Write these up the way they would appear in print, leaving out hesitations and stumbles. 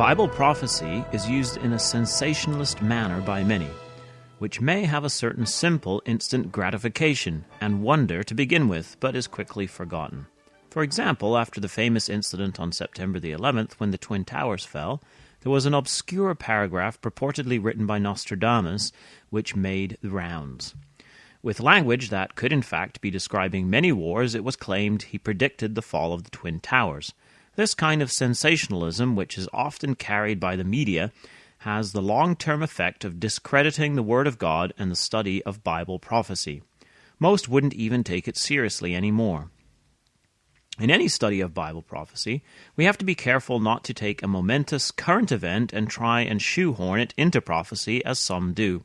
Bible prophecy is used in a sensationalist manner by many, which may have a certain simple instant gratification and wonder to begin with, but is quickly forgotten. For example, after the famous incident on September the 11th when the Twin Towers fell, there was an obscure paragraph purportedly written by Nostradamus which made the rounds. With language that could in fact be describing many wars, it was claimed he predicted the fall of the Twin Towers. This kind of sensationalism, which is often carried by the media, has the long-term effect of discrediting the Word of God and the study of Bible prophecy. Most wouldn't even take it seriously anymore. In any study of Bible prophecy, we have to be careful not to take a momentous current event and try and shoehorn it into prophecy, as some do.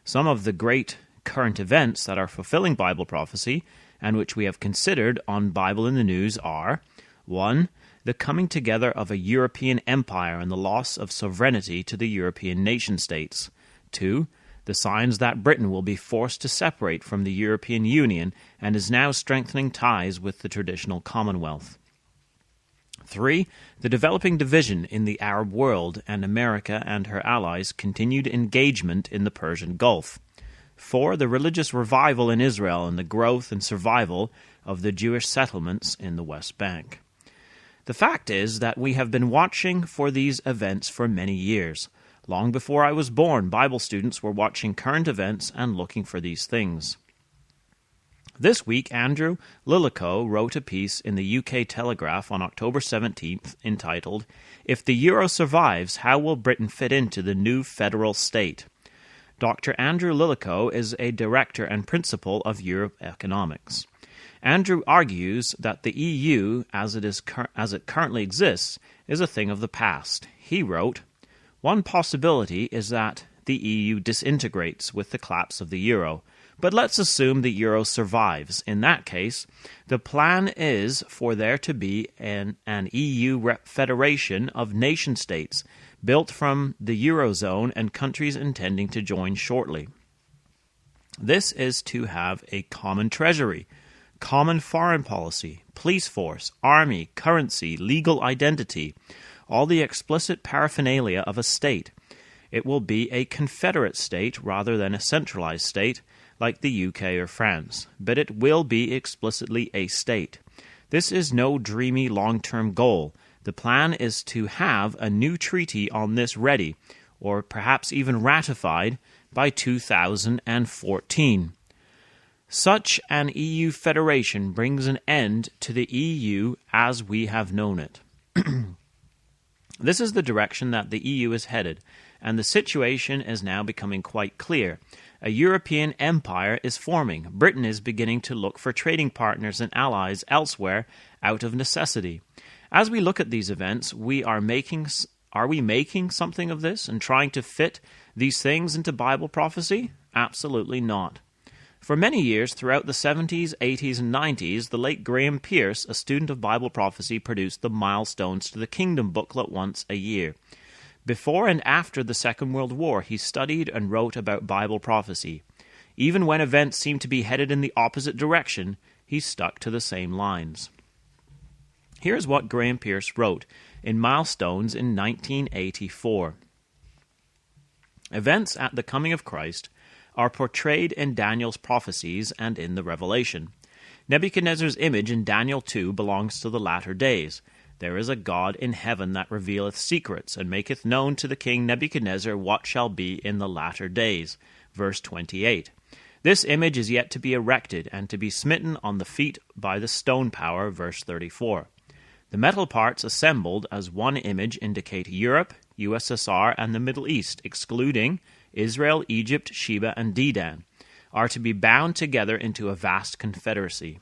Some of the great current events that are fulfilling Bible prophecy, and which we have considered on Bible in the News, are 1. The coming together of a European empire and the loss of sovereignty to the European nation-states. 2. The signs that Britain will be forced to separate from the European Union and is now strengthening ties with the traditional Commonwealth. 3. The developing division in the Arab world and America and her allies' continued engagement in the Persian Gulf. 4. The religious revival in Israel and the growth and survival of the Jewish settlements in the West Bank. The fact is that we have been watching for these events for many years. Long before I was born, Bible students were watching current events and looking for these things. This week, Andrew Lillico wrote a piece in the UK Telegraph on October 17th entitled, "If the Euro Survives, How Will Britain Fit Into the New Federal State?" Dr. Andrew Lillico is a director and principal of Europe Economics. Andrew argues that the EU, as it currently exists, is a thing of the past. He wrote, "One possibility is that the EU disintegrates with the collapse of the euro, but let's assume the euro survives. In that case, the plan is for there to be an EU federation of nation-states built from the Eurozone and countries intending to join shortly. This is to have a common treasury, common foreign policy, police force, army, currency, legal identity, all the explicit paraphernalia of a state. It will be a confederate state rather than a centralized state like the UK or France, but it will be explicitly a state. This is no dreamy long-term goal. The plan is to have a new treaty on this ready, or perhaps even ratified, by 2014. Such an EU federation brings an end to the EU as we have known it." This is the direction that the EU is headed, and the situation is now becoming quite clear. A European empire is forming. Britain is beginning to look for trading partners and allies elsewhere out of necessity. As we look at these events, are we making something of this and trying to fit these things into Bible prophecy? Absolutely not. For many years, throughout the 70s, 80s, and 90s, the late Graham Pierce, a student of Bible prophecy, produced the Milestones to the Kingdom booklet once a year. Before and after the Second World War, he studied and wrote about Bible prophecy. Even when events seemed to be headed in the opposite direction, he stuck to the same lines. Here's what Graham Pierce wrote in Milestones in 1984. Events at the coming of Christ are portrayed in Daniel's prophecies and in the Revelation. Nebuchadnezzar's image in Daniel 2 belongs to the latter days. There is a God in heaven that revealeth secrets, and maketh known to the king Nebuchadnezzar what shall be in the latter days. Verse 28. This image is yet to be erected, and to be smitten on the feet by the stone power. Verse 34. The metal parts assembled as one image indicate Europe, USSR, and the Middle East, excluding Israel, Egypt, Sheba, and Dedan, are to be bound together into a vast confederacy.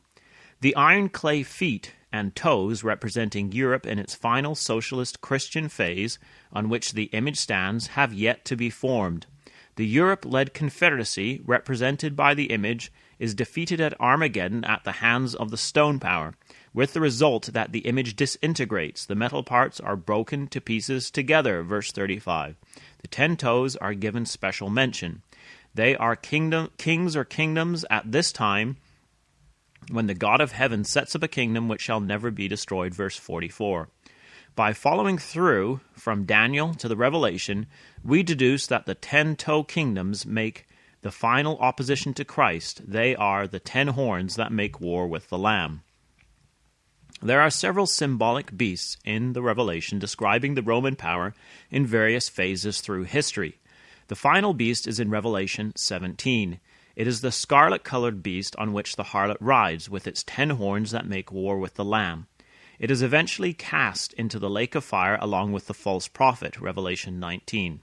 The iron clay feet and toes representing Europe in its final socialist Christian phase on which the image stands have yet to be formed. The Europe-led confederacy, represented by the image, is defeated at Armageddon at the hands of the stone power, with the result that the image disintegrates. The metal parts are broken to pieces together. Verse 35. The 10 toes are given special mention. They are kings or kingdoms at this time when the God of heaven sets up a kingdom which shall never be destroyed. Verse 44. By following through from Daniel to the Revelation, we deduce that the 10-toe kingdoms make the final opposition to Christ. They are the 10 horns that make war with the Lamb. There are several symbolic beasts in the Revelation describing the Roman power in various phases through history. The final beast is in Revelation 17. It is the scarlet-colored beast on which the harlot rides, with its 10 horns that make war with the Lamb. It is eventually cast into the lake of fire along with the false prophet, Revelation 19.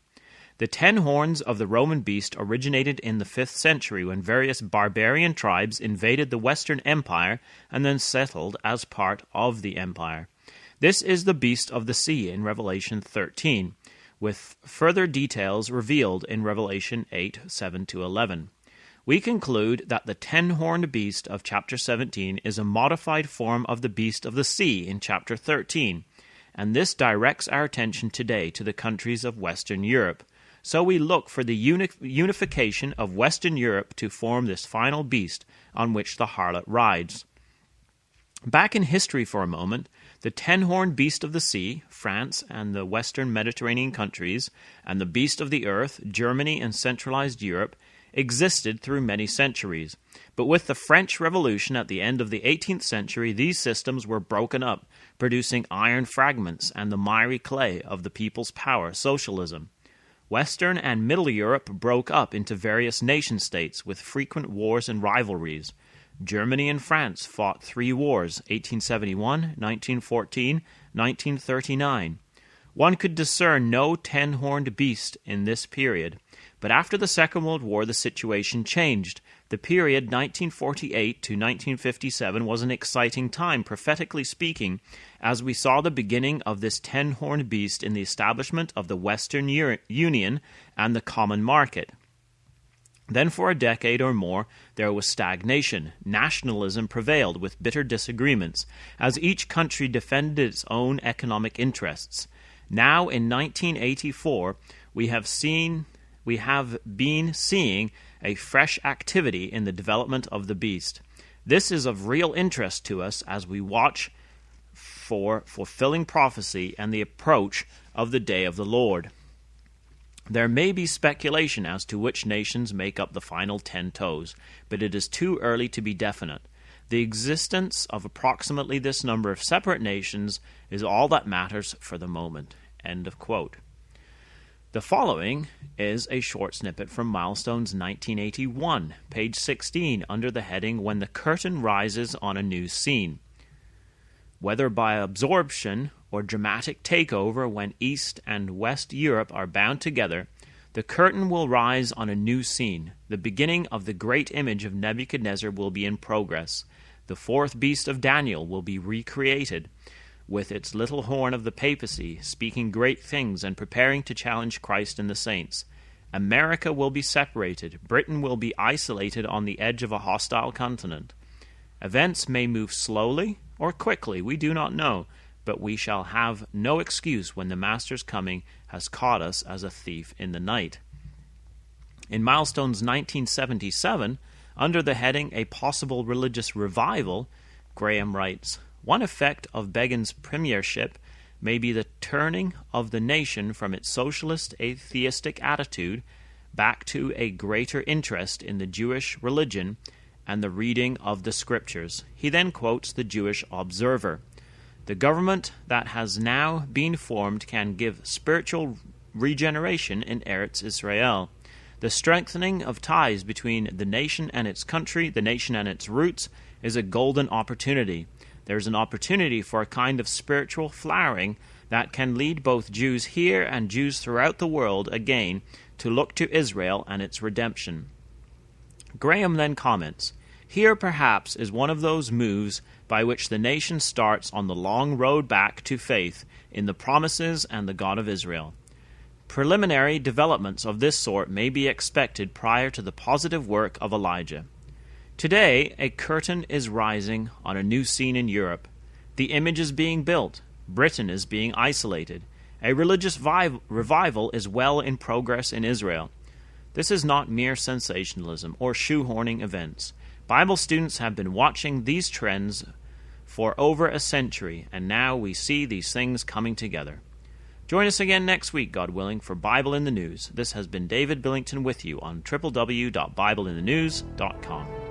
The 10 horns of the Roman beast originated in the 5th century when various barbarian tribes invaded the Western Empire and then settled as part of the empire. This is the beast of the sea in Revelation 13, with further details revealed in Revelation 8, 7-11. We conclude that the 10-horned beast of chapter 17 is a modified form of the beast of the sea in chapter 13, and this directs our attention today to the countries of Western Europe. So we look for the unification of Western Europe to form this final beast on which the harlot rides. Back in history for a moment, the 10-horned beast of the sea, France and the Western Mediterranean countries, and the beast of the earth, Germany and centralized Europe, existed through many centuries. But with the French Revolution at the end of the 18th century, these systems were broken up, producing iron fragments and the miry clay of the people's power, socialism. Western and Middle Europe broke up into various nation-states with frequent wars and rivalries. Germany and France fought 3 wars, 1871, 1914, 1939. One could discern no 10-horned beast in this period. But after the Second World War, the situation changed. The period 1948 to 1957 was an exciting time, prophetically speaking, as we saw the beginning of this 10-horned beast in the establishment of the Western Union and the common market. Then for a decade or more, there was stagnation. Nationalism prevailed with bitter disagreements, as each country defended its own economic interests. Now, in 1984, we have been seeing a fresh activity in the development of the beast. This is of real interest to us as we watch for fulfilling prophecy and the approach of the day of the Lord. There may be speculation as to which nations make up the final 10 toes, but it is too early to be definite. The existence of approximately this number of separate nations is all that matters for the moment. End of quote. The following is a short snippet from Milestones 1981, page 16, under the heading When the Curtain Rises on a New Scene. Whether by absorption or dramatic takeover, when East and West Europe are bound together, the curtain will rise on a new scene. The beginning of the great image of Nebuchadnezzar will be in progress. The 4th beast of Daniel will be recreated, with its little horn of the papacy, speaking great things and preparing to challenge Christ and the saints. America will be separated. Britain will be isolated on the edge of a hostile continent. Events may move slowly or quickly, we do not know, but we shall have no excuse when the Master's coming has caught us as a thief in the night. In Milestones 1977, under the heading A Possible Religious Revival, Graham writes, one effect of Begin's premiership may be the turning of the nation from its socialist atheistic attitude back to a greater interest in the Jewish religion and the reading of the Scriptures. He then quotes the Jewish Observer. The government that has now been formed can give spiritual regeneration in Eretz Israel. The strengthening of ties between the nation and its country, the nation and its roots, is a golden opportunity. There's an opportunity for a kind of spiritual flowering that can lead both Jews here and Jews throughout the world again to look to Israel and its redemption. Graham then comments, here perhaps is one of those moves by which the nation starts on the long road back to faith in the promises and the God of Israel. Preliminary developments of this sort may be expected prior to the positive work of Elijah. Today, a curtain is rising on a new scene in Europe. The image is being built. Britain is being isolated. A religious revival is well in progress in Israel. This is not mere sensationalism or shoehorning events. Bible students have been watching these trends for over a century, and now we see these things coming together. Join us again next week, God willing, for Bible in the News. This has been David Billington with you on www.bibleinthenews.com.